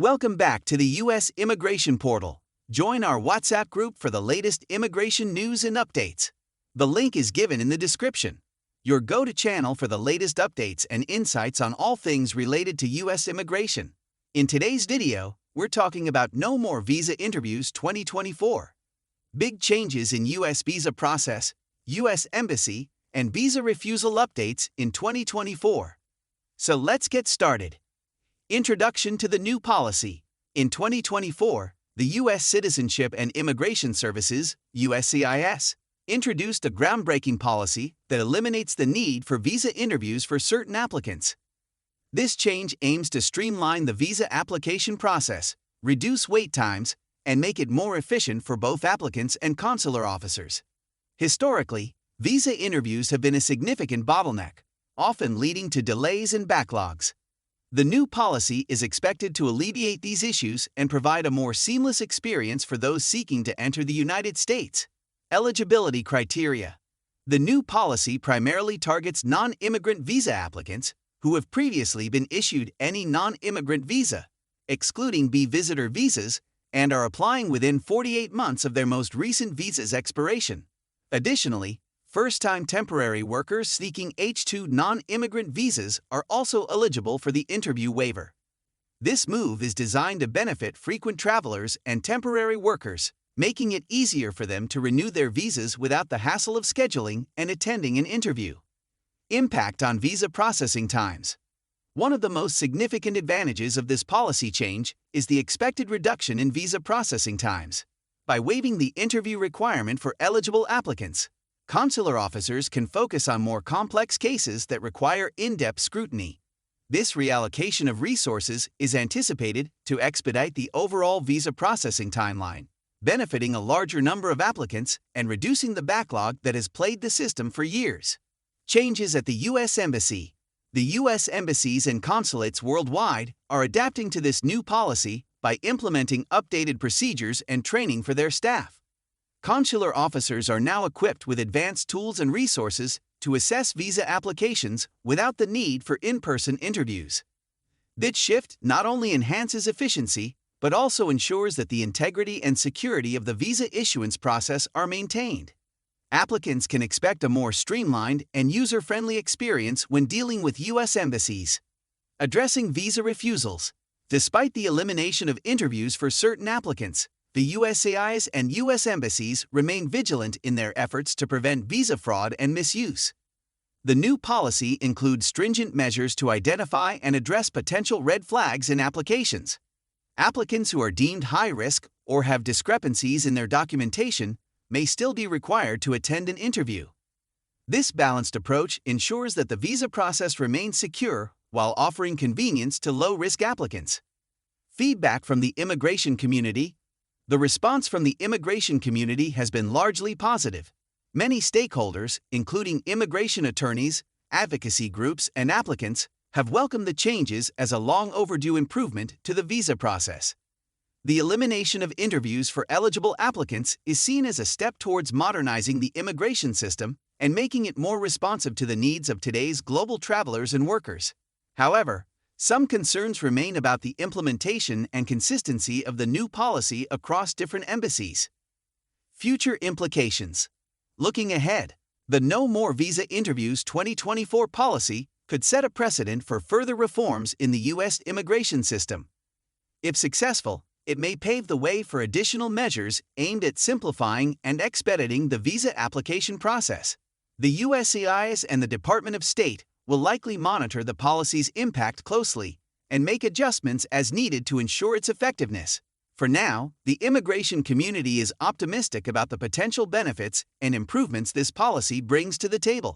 Welcome back to the U.S. Immigration Portal. Join our WhatsApp group for the latest immigration news and updates. The link is given in the description. Your go-to channel for the latest updates and insights on all things related to U.S. immigration. In today's video, we're talking about No More Visa Interviews 2024. Big changes in U.S. visa process, U.S. Embassy, and visa refusal updates in 2024. So let's get started. Introduction to the new policy. In 2024, the U.S. Citizenship and Immigration Services, USCIS, introduced a groundbreaking policy that eliminates the need for visa interviews for certain applicants. This change aims to streamline the visa application process, reduce wait times, and make it more efficient for both applicants and consular officers. Historically, visa interviews have been a significant bottleneck, often leading to delays and backlogs. The new policy is expected to alleviate these issues and provide a more seamless experience for those seeking to enter the United States. Eligibility Criteria. The new policy primarily targets non-immigrant visa applicants who have previously been issued any non-immigrant visa, excluding B-visitor visas, and are applying within 48 months of their most recent visa's expiration. Additionally, first-time temporary workers seeking H-2 non-immigrant visas are also eligible for the interview waiver. This move is designed to benefit frequent travelers and temporary workers, making it easier for them to renew their visas without the hassle of scheduling and attending an interview. Impact on visa processing times. One of the most significant advantages of this policy change is the expected reduction in visa processing times. By waiving the interview requirement for eligible applicants, consular officers can focus on more complex cases that require in-depth scrutiny. This reallocation of resources is anticipated to expedite the overall visa processing timeline, benefiting a larger number of applicants and reducing the backlog that has plagued the system for years. Changes at the U.S. Embassy. The U.S. embassies and consulates worldwide are adapting to this new policy by implementing updated procedures and training for their staff. Consular officers are now equipped with advanced tools and resources to assess visa applications without the need for in-person interviews. This shift not only enhances efficiency, but also ensures that the integrity and security of the visa issuance process are maintained. Applicants can expect a more streamlined and user-friendly experience when dealing with U.S. embassies. Addressing visa refusals. Despite the elimination of interviews for certain applicants, the USCIS and U.S. embassies remain vigilant in their efforts to prevent visa fraud and misuse. The new policy includes stringent measures to identify and address potential red flags in applications. Applicants who are deemed high risk or have discrepancies in their documentation may still be required to attend an interview. This balanced approach ensures that the visa process remains secure while offering convenience to low-risk applicants. Feedback from the immigration community. The response from the immigration community has been largely positive. Many stakeholders, including immigration attorneys, advocacy groups, and applicants, have welcomed the changes as a long-overdue improvement to the visa process. The elimination of interviews for eligible applicants is seen as a step towards modernizing the immigration system and making it more responsive to the needs of today's global travelers and workers. However, some concerns remain about the implementation and consistency of the new policy across different embassies. Future implications. Looking ahead, the No More Visa Interviews 2024 policy could set a precedent for further reforms in the U.S. immigration system. If successful, it may pave the way for additional measures aimed at simplifying and expediting the visa application process. The USCIS and the Department of State will likely monitor the policy's impact closely and make adjustments as needed to ensure its effectiveness. For now, the immigration community is optimistic about the potential benefits and improvements this policy brings to the table.